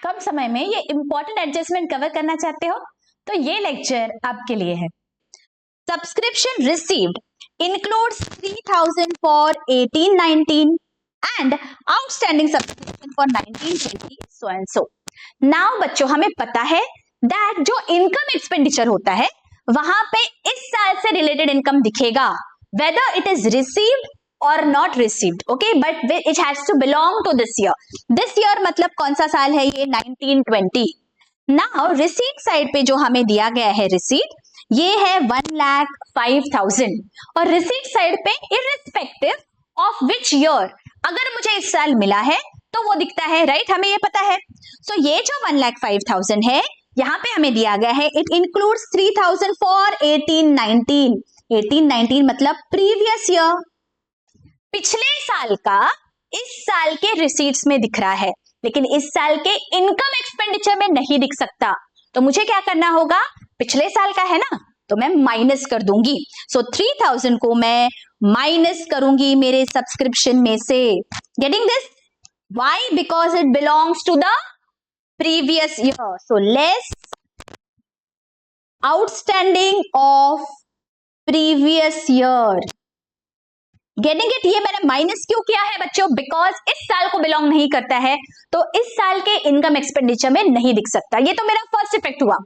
कम समय में ये इंपॉर्टेंट एडजस्टमेंट कवर करना चाहते हो तो ये लेक्चर आपके लिए है। Subscription received includes 3000 for 18-19 and outstanding subscription for 19-20 so and so. Now बच्चों हमें पता है that जो इनकम एक्सपेंडिचर होता है वहां पे इस साल से रिलेटेड इनकम दिखेगा whether it is received or not received, okay, but it has to belong to this year. This year मतलब कौन सा साल है ये 1920. Now receipt साइड पे जो हमें दिया गया है रिसीट ये है 1,05,000 और रिसीट साइड पे इररिस्पेक्टिव ऑफ विच ईयर अगर मुझे इस साल मिला है तो वो दिखता है, राइट, हमें ये पता है। सो ये जो 1,05,000 है यहाँ पे हमें दिया गया है इट इंक्लूड्स 3,000 फॉर 18-19. 18-19 मतलब प्रीवियस ईयर, पिछले साल का इस साल के रिसीट्स में दिख रहा है लेकिन इस साल के इनकम एक्सपेंडिचर में नहीं दिख सकता। तो मुझे क्या करना होगा, पिछले साल का है ना तो मैं माइनस कर दूंगी। सो 3,000 को मैं माइनस करूंगी मेरे सब्सक्रिप्शन में से। Getting this? Why? Because it belongs to the previous year. So less outstanding of previous year. Getting it? ये मैंने माइनस क्यों किया है बच्चों? बिकॉज इस साल को बिलोंग नहीं करता है तो इस साल के इनकम एक्सपेंडिचर में नहीं दिख सकता। ये तो मेरा फर्स्ट इफेक्ट हुआ।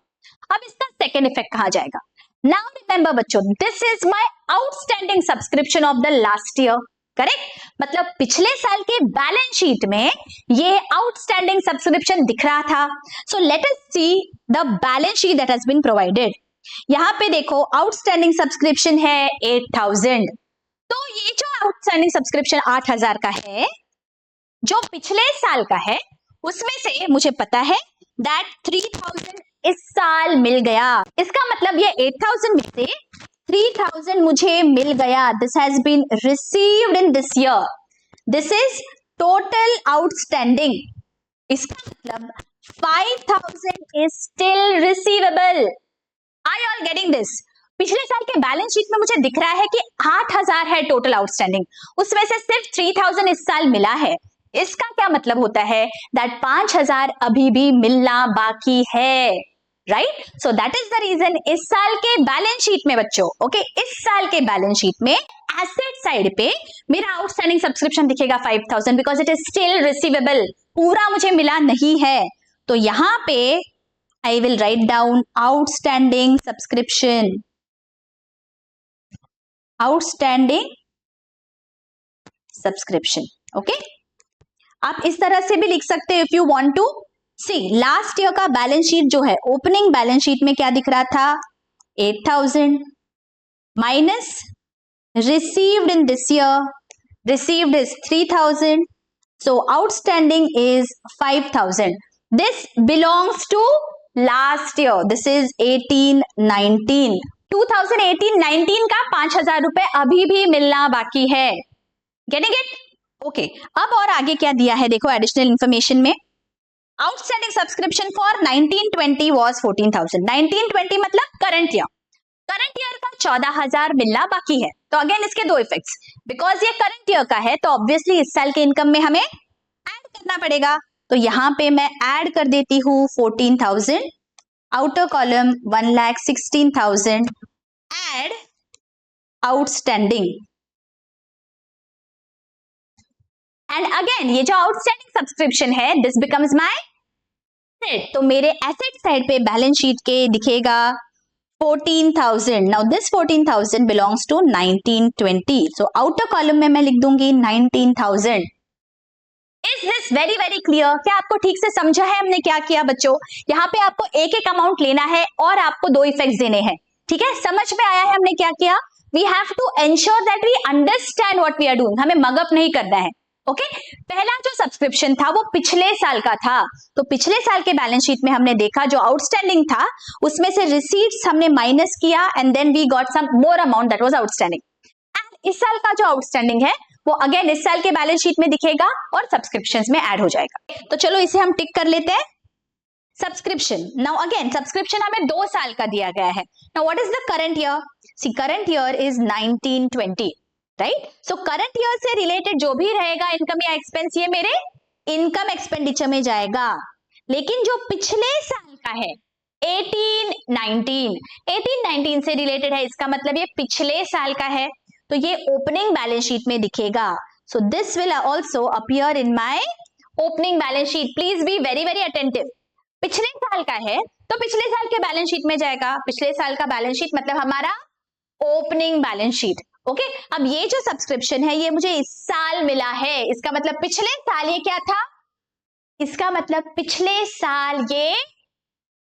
अब इसका सेकेंड इफेक्ट कहां जाएगा? नाउ रिमेंबर बच्चों, this is my outstanding subscription of the last year, correct? मतलब पिछले साल के बैलेंस शीट में ये आउटस्टैंडिंग सब्सक्रिप्शन दिख रहा था। So let us see the balance sheet that has been provided. यहां पे देखो आउटस्टैंडिंग सब्सक्रिप्शन है 8,000। तो ये जो आउटस्टैंडिंग सब्सक्रिप्शन 8,000 का है जो पिछले साल का है उसमें से मुझे पता है दैट 3,000 इस साल मिल गया। इसका मतलब ये 8,000 में से 3,000 मुझे मिल गया। This has been received in this year. This is total outstanding. इसका मतलब 5,000 is still receivable. Are you all getting this? पिछले साल के बैलेंस शीट में मुझे दिख रहा है कि 8,000 है टोटल आउटस्टैंडिंग, उसमें से सिर्फ 3,000 इस साल मिला है। इसका क्या मतलब होता है दैट 5,000 अभी भी मिलना बाकी है, right? So that is the reason इस साल के बैलेंस शीट में बच्चों, ओके, इस साल के बैलेंस शीट में एसेट साइड पे मेरा आउटस्टैंडिंग सब्सक्रिप्शन दिखेगा 5,000 because it is still receivable. पूरा मुझे मिला नहीं है तो यहां पे I will write down outstanding subscription. Outstanding subscription, okay. आप इस तरह से भी लिख सकते हो if you want to see. Last year का बैलेंस शीट जो है ओपनिंग बैलेंस शीट में क्या दिख रहा था 8,000 minus received in this year, received is 3,000, so outstanding is 5,000। This belongs to last year, this is 18-19। 2018-19 का 5,000 रुपए अभी भी मिलना बाकी है। Getting it? ओके, अब और आगे क्या दिया है देखो एडिशनल इंफॉर्मेशन में। Outstanding subscription for 19-20 was 14,000। 19-20 मतलब करंट ईयर। करंट ईयर का 14,000 मिलना बाकी है। तो अगेन इसके दो इफेक्ट्स, बिकॉज ये करंट ईयर का है तो ऑब्वियसली इस साल के इनकम में हमें ऐड करना पड़ेगा। तो यहां पे मैं ऐड कर देती हूं 14,000, outer column 1,16,000, add outstanding, and again ये जो outstanding subscription है this becomes my asset। तो मेरे asset साइड पे बैलेंस शीट के दिखेगा 14,000। now this 14,000 belongs to 19-20, so outer column में मैं लिख दूंगी 19,000। Is this very very clear? क्या आपको ठीक से समझा है हमने क्या किया बच्चों? यहाँ पे आपको एक एक अमाउंट लेना है और आपको दो इफेक्ट्स देने हैं, ठीक है? समझ में आया है हमने क्या किया? We have to ensure that we understand what we are doing। हमें मगअप नहीं करना है, ओके? पहला जो सब्सक्रिप्शन था वो पिछले साल का था, तो पिछले साल के बैलेंस शीट में हमने देखा जो आउटस्टैंडिंग था उसमें से रिसीट्स हमने माइनस किया and then we got some more amount that was outstanding. And इस साल का जो आउटस्टैंडिंग है वो अगेन इस साल के बैलेंस शीट में दिखेगा और सब्सक्रिप्शंस में ऐड हो जाएगा। तो चलो इसे हम टिक कर लेते हैं। सब्सक्रिप्शन, नाउ अगेन सब्सक्रिप्शन हमें 2 साल का दिया गया है। Now what is the current year? See current year is 19-20, right? So current year से रिलेटेड जो भी रहेगा इनकम या एक्सपेंस ये मेरे इनकम एक्सपेंडिचर में जाएगा। लेकिन जो पिछले साल का है 18-19 से रिलेटेड है, इसका मतलब ये पिछले साल का है, तो ये ओपनिंग बैलेंस शीट में दिखेगा. So this will also appear in my opening balance sheet. Please be very very attentive. पिछले साल का है तो पिछले साल के बैलेंस शीट में जाएगा. पिछले साल का बैलेंस शीट मतलब हमारा ओपनिंग बैलेंस शीट. ओके, अब ये जो सब्सक्रिप्शन है ये मुझे इस साल मिला है, इसका मतलब पिछले साल ये क्या था, इसका मतलब पिछले साल ये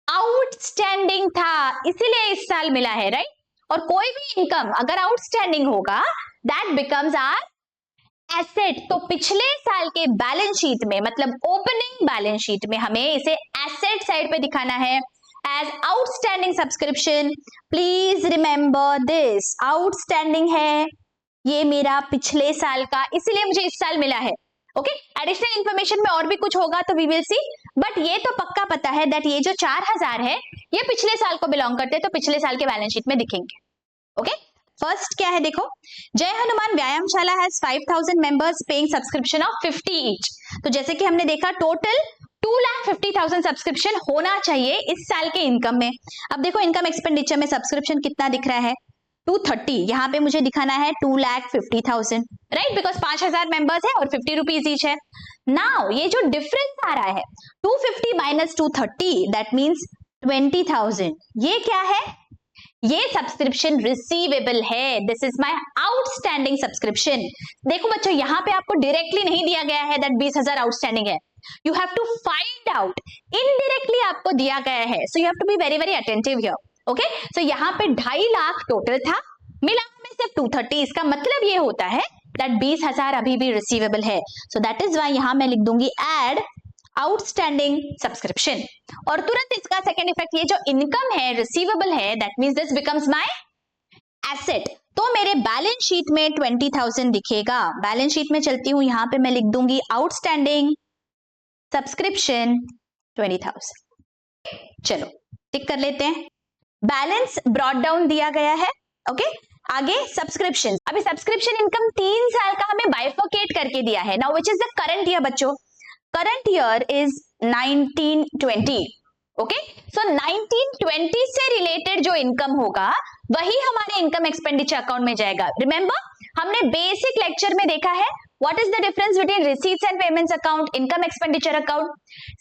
आउटस्टैंडिंग था, इसीलिए इस साल मिला है, राइट. और कोई भी इनकम अगर आउटस्टैंडिंग होगा दैट बिकम्स आवर एसेट. तो पिछले साल के बैलेंस शीट में मतलब ओपनिंग बैलेंस शीट में हमें इसे एसेट साइड पे दिखाना है as outstanding subscription. Please remember this, outstanding है ये मेरा पिछले साल का, इसीलिए मुझे इस साल मिला है. ओके, एडिशनल इंफॉर्मेशन में और भी कुछ होगा तो वी विल सी, बट ये तो पक्का पता है दैट ये जो 4000 है ये पिछले साल को बिलोंग करते हैं, तो पिछले साल के बैलेंस शीट में दिखेंगे. ओके, फर्स्ट क्या है देखो, जय हनुमान व्यायामशाला has 5000 members paying subscription of 50 each. तो जैसे कि हमने देखा टोटल 2,50,000 सब्सक्रिप्शन होना चाहिए इस साल के इनकम में. अब देखो इनकम एक्सपेंडिचर में सब्सक्रिप्शन कितना दिख रहा है 230, यहाँ पे मुझे दिखाना है 2,50,000, राइट, बिकॉज 5000 मेंबर्स है और 50 रुपीज ईच है. नाउ ये जो डिफरेंस आ रहा है 250 माइनस 230 दैट मीन्स 20,000. ये क्या है, ये सब्सक्रिप्शन रिसीवेबल है. This is my outstanding subscription. देखो बच्चों यहाँ पे आपको डायरेक्टली नहीं दिया गया है दैट 20,000 आउटस्टैंडिंग है, you have to find out. Indirectly आपको दिया गया है, so you have to be very very attentive here. Okay, so यहाँ पे 2.5 लाख टोटल था, मिला हमें सिर्फ 230. इसका मतलब ये होता है दैट 20,000 अभी भी रिसीवेबल है. सो दैट इज वाई यहाँ मैं लिख दूंगी एड आउटस्टैंडिंग सब्सक्रिप्शन. और तुरंत इसका सेकेंड इफेक्ट, ये जो इनकम है रिसीवेबल है that means this becomes my asset. तो मेरे बैलेंस शीट में 20,000 दिखेगा. बैलेंस शीट में चलती हूं, यहाँ पे मैं लिख दूंगी आउटस्टैंडिंग सब्सक्रिप्शन 20,000. चलो टिक कर लेते हैं. बैलेंस ब्रॉट डाउन दिया गया है. ओके, आगे सब्सक्रिप्शन. अभी सब्सक्रिप्शन इनकम 3 साल का हमें बाइफर्केट करके दिया है. Now which is the current year बच्चों, करंट ईयर इज 1920. ओके, सो 1920 से रिलेटेड जो इनकम होगा वही हमारे इनकम एक्सपेंडिचर अकाउंट में जाएगा. रिमेंबर हमने बेसिक लेक्चर में देखा है what is the difference between receipts and payments account, income expenditure account.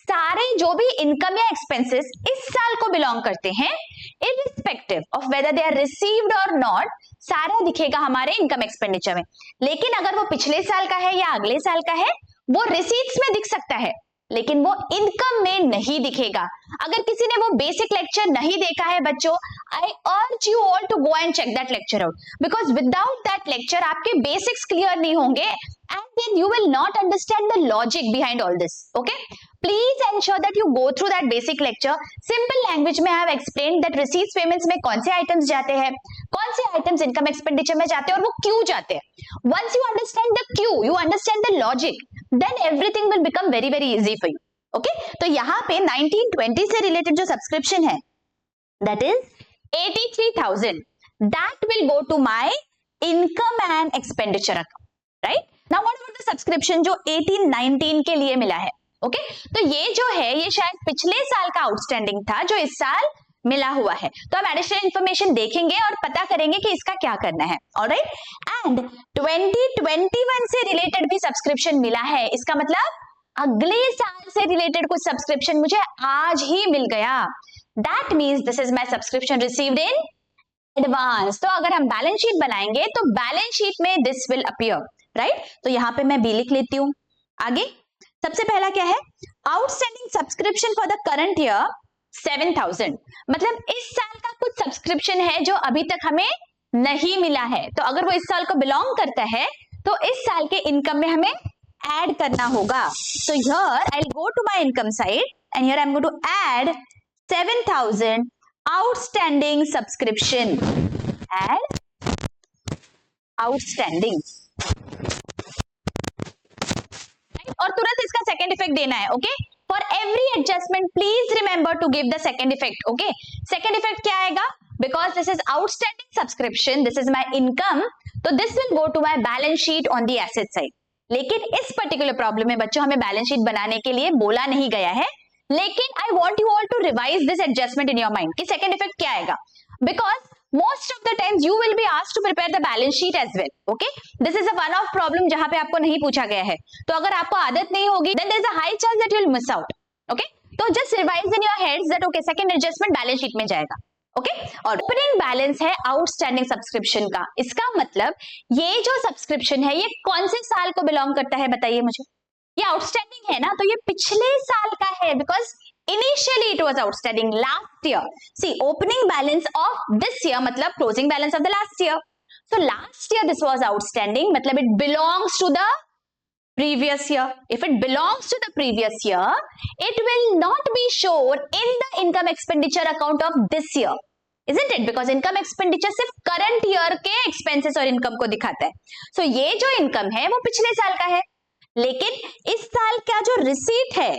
सारे जो भी इनकम या एक्सपेंसेस इस साल को बिलोंग करते हैं irrespective of whether they are received और नॉट, सारा दिखेगा हमारे इनकम एक्सपेंडिचर में. लेकिन अगर वो पिछले साल का है या अगले साल का है वो रिसीट्स में दिख सकता है लेकिन वो इनकम में नहीं दिखेगा. अगर किसी ने वो बेसिक लेक्चर नहीं देखा है बच्चों, I urge you all to go and check that lecture out, because without that lecture आपके बेसिक्स क्लियर नहीं होंगे and then you will not understand the logic behind all this. Okay, please ensure that you go through that basic lecture. Simple language में I have explained that receipts payments में कौन से items जाते हैं, कौन से आइटम्स इनकम एक्सपेंडिचर में जाते हैं और वो क्यों जाते हैं. वंस यू अंडरस्टैंड द क्यू, you understand the logic, then everything will become very very easy for you. Okay, तो यहाँ पे 1920 से रिलेटेड जो सब्सक्रिप्शन है that is 83,000, that will go to my income and expenditure account, right? Now what about the subscription जो 18-19 के लिए मिला है. Okay, तो ये जो है ये शायद पिछले साल का आउटस्टैंडिंग था जो इस साल मिला हुआ है. तो हम एडिशनल इंफॉर्मेशन देखेंगे और पता करेंगे कि इसका क्या करना है. ऑलराइट, एंड 2021 से रिलेटेड भी सब्सक्रिप्शन मिला है, इसका मतलब अगले साल से रिलेटेड कुछ सब्सक्रिप्शन मुझे आज ही मिल गया. That means this is my subscription received in advance. तो अगर हम बैलेंस शीट बनाएंगे तो बैलेंस शीट में दिस विल अपीयर, राइट. तो यहाँ पे मैं बी लिख लेती हूँ. आगे सबसे पहला क्या है, outstanding subscription for the current year 7,000. मतलब इस साल का कुछ सब्सक्रिप्शन है जो अभी तक हमें नहीं मिला है. तो अगर वो इस साल को बिलोंग करता है तो इस साल के इनकम में हमें ऐड करना होगा. So here I will go to my income side and here I am going to add 7,000 outstanding subscription. Add outstanding और तुरंत इसका सेकंड इफेक्ट देना है. Okay, For every adjustment, please remember to give the second effect. Okay, second effect क्या आएगा? Because this is outstanding subscription, this is my income, तो this will go to my balance sheet on the asset side. लेकिन इस particular problem में बच्चों हमें balance sheet बनाने के लिए बोला नहीं गया है, लेकिन I want you all to revise this adjustment in your mind कि सेकेंड इफेक्ट क्या आएगा, because most of the times you will be asked to prepare the balance sheet as well. Okay, this is a one off problem जहां पे आपको नहीं पूछा गया है, तो अगर आपको आदत नहीं होगी then there is a high chance that you will miss out. Okay, तो just revise in your heads that okay second adjustment balance sheet में जाएगा. ओके और ओपनिंग बैलेंस है आउटस्टैंडिंग सब्सक्रिप्शन का, इसका मतलब ये जो सब्सक्रिप्शन है ये कौन से साल को बिलोंग करता है बताइए मुझे, ये आउटस्टैंडिंग है ना, तो ये पिछले साल का है because initially it was outstanding last year. See, opening balance of this year मतलब closing balance of the last year. So last year this was outstanding मतलब it belongs to the previous year. If it belongs to the previous year, it will not be shown in the income expenditure account of this year, isn't it? Because income expenditure सिर्फ current year के expenses और income को दिखाता है. So ये जो income है वो पिछले साल का है, लेकिन इस साल का जो रिसीट है,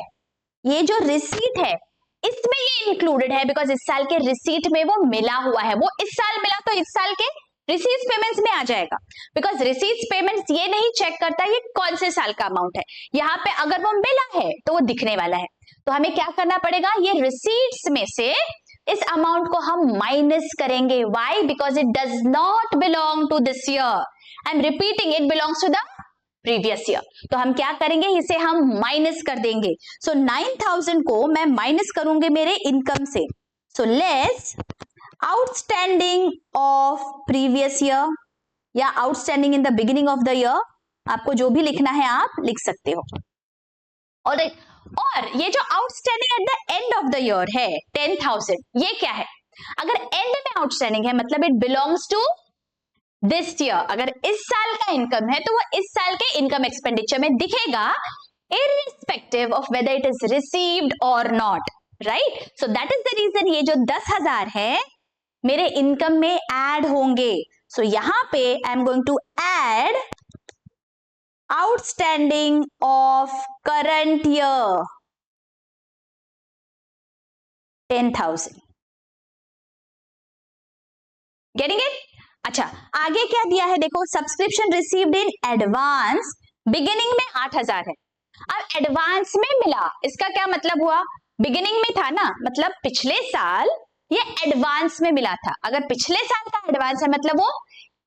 ये जो रिसीट है इसमें ये इंक्लूडेड है बिकॉज इस साल के रिसीट में वो मिला हुआ है, वो इस साल मिला तो इस साल के रिसीट्स पेमेंट्स में आ जाएगा, बिकॉज रिसीट्स पेमेंट्स ये नहीं चेक करता ये कौन से साल का अमाउंट है, यहाँ पे अगर वो मिला है तो वो दिखने वाला है, तो हमें क्या करना पड़ेगा, ये रिसीट्स में से इस अमाउंट को हम माइनस करेंगे. Why? Because it does not belong to this year. I am repeating, it belongs to the previous year. तो हम क्या करेंगे, इसे हम माइनस कर देंगे. सो 9000 को मैं माइनस करूंगी मेरे इनकम से. So less outstanding of previous year या outstanding in the beginning of the year, आपको जो भी लिखना है आप लिख सकते हो. ऑलराइट, और ये जो outstanding at the end of the year है 10,000, ये क्या है, अगर एंड में आउटस्टैंडिंग है मतलब it belongs to this year. अगर इस साल का इनकम है तो वो इस साल के इनकम एक्सपेंडिचर में दिखेगा irrespective of whether it is received or not, right? So that is the reason ये जो 10,000 है मेरे इनकम में ऐड होंगे. So यहाँ पे I am going to add outstanding of current year 10,000. Getting it? अच्छा, आगे क्या दिया है देखो, subscription received in advance, beginning में 8,000 है. अब एडवांस में मिला, इसका क्या मतलब हुआ, बिगिनिंग में था ना, मतलब पिछले साल ये एडवांस में मिला था. अगर पिछले साल का एडवांस है मतलब वो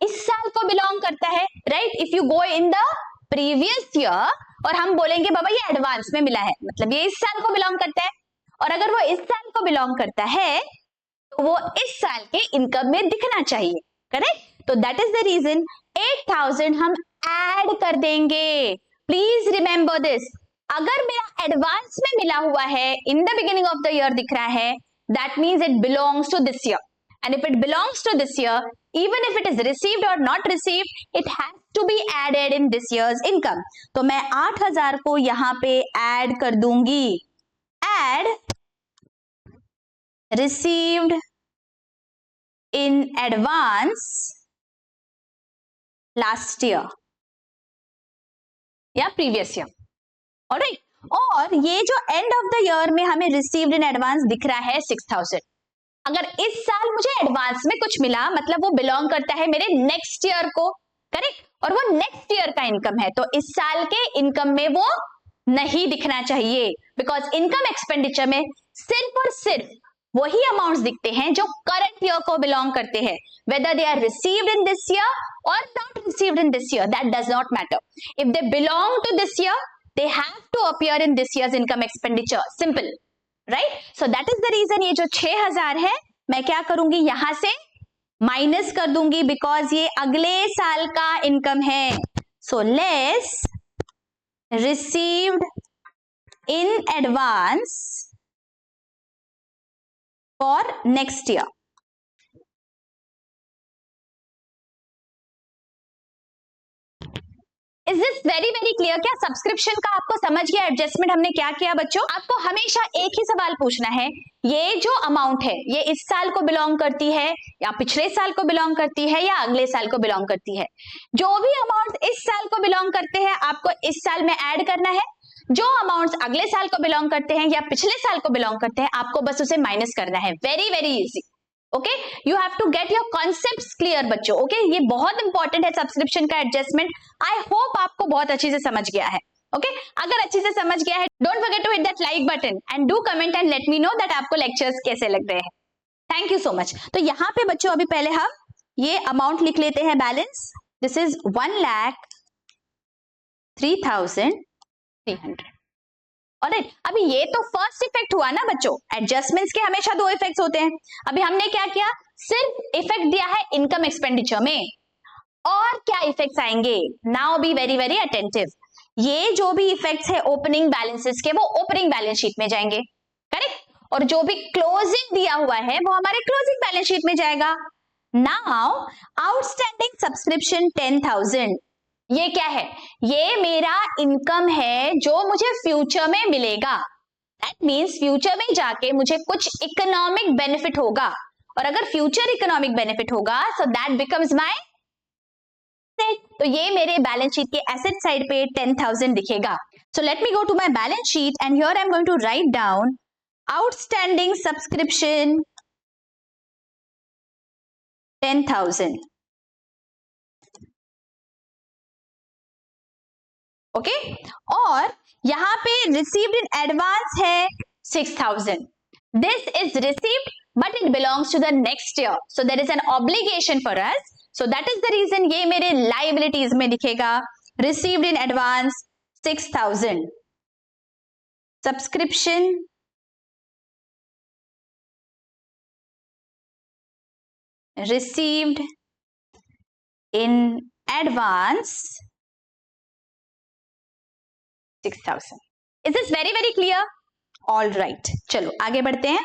इस साल को बिलोंग करता है, right? If you go in the previous year और हम बोलेंगे बाबा ये एडवांस में मिला है मतलब ये इस साल को बिलोंग करता है, और अगर वो इस साल को बिलोंग करता है तो वो इस साल के इनकम में दिखना चाहिए, करेक्ट? तो दैट इज द रीजन 8,000 हम ऐड कर देंगे. प्लीज रिमेंबर दिस, अगर मेरा एडवांस में मिला हुआ है, in the beginning of the year दिख रहा है, that means it belongs to this year. And if it belongs to this year, even if it is received और not received, it has to be added in this year's income. तो मैं 8,000 को यहाँ पे add कर दूंगी. Add received in advance last year या previous year. alright, और ये जो end of the year में हमें received in advance दिख रहा है 6,000. अगर इस साल मुझे एडवांस में कुछ मिला मतलब वो बिलोंग करता है मेरे नेक्स्ट ईयर को, करेक्ट? और वो नेक्स्ट ईयर का इनकम है, तो इस साल के इनकम में वो नहीं दिखना चाहिए, बिकॉज इनकम एक्सपेंडिचर में सिर्फ और सिर्फ वही अमाउंट्स दिखते हैं जो करंट ईयर को बिलोंग करते हैं. whether they are received in this year or not received in this year, that does not matter. If they belong to this year, they have to appear in this year's income expenditure. Simple, right? So that is the reason ये जो 6,000 है मैं क्या करूंगी, यहां से minus कर दूंगी, बिकॉज ये अगले साल का इनकम है. So less received in advance for next year. Is this very clear? क्या सब्सक्रिप्शन का आपको समझ गया एडजस्टमेंट हमने क्या किया बच्चों? आपको हमेशा एक ही सवाल पूछना है, ये जो अमाउंट है ये इस साल को बिलोंग करती है या पिछले साल को बिलोंग करती है या अगले साल को बिलोंग करती है. जो भी अमाउंट इस साल को बिलोंग करते हैं आपको इस साल में ऐड करना है, जो अमाउंट्स अगले साल को बिलोंग करते हैं या पिछले साल को बिलोंग करते हैं आपको बस उसे माइनस करना है. Very easy. Okay, you have to get your concepts clear बच्चों. ओके, ये बहुत इंपॉर्टेंट है सब्सक्रिप्शन का एडजस्टमेंट. आई होप आपको बहुत अच्छे से समझ गया है. ओके अगर अच्छे से समझ गया है, don't forget to hit that like button and do comment and let me know that आपको लेक्चर्स कैसे लग रहे हैं। Thank you so much. तो यहाँ पे बच्चों अभी पहले हम ये अमाउंट लिख लेते हैं, बैलेंस। This is 1,03,300। ऑलराइट, अभी ये तो फर्स्ट इफेक्ट हुआ ना बच्चों, एडजस्टमेंट्स के हमेशा दो इफेक्ट्स होते हैं। अभी हमने क्या किया, सिर्फ इफेक्ट दिया है इनकम एक्सपेंडिचर में, और क्या इफेक्ट्स आएंगे, now B very very attentive. ये जो भी इफेक्ट्स है ओपनिंग बैलेंसेस के, वो ओपनिंग बैलेंस शीट में जाएंगे, करेक्ट, और जो भी क्लोजिंग दिया हुआ है वो हमारे क्लोजिंग बैलेंस शीट में जाएगा। नाउ आउटस्टैंडिंग सब्सक्रिप्शन 10,000, ये क्या है, ये मेरा इनकम है जो मुझे फ्यूचर में मिलेगा। दैट मींस फ्यूचर में जाके मुझे कुछ इकोनॉमिक बेनिफिट होगा, और अगर फ्यूचर इकोनॉमिक बेनिफिट होगा so that becomes my asset. तो ये मेरे बैलेंस शीट के एसेट साइड पे 10,000 दिखेगा। So let me go to my balance sheet and here I am going to write down outstanding subscription 10,000। Okay, और यहां पे रिसीव्ड इन एडवांस है 6,000। This is received but it belongs to the next year, so there is an obligation for us, so that is the reason ये मेरे liabilities में दिखेगा, received in advance 6,000, subscription received in advance 6,000। Is this very very clear? All right, चलो आगे बढ़ते हैं।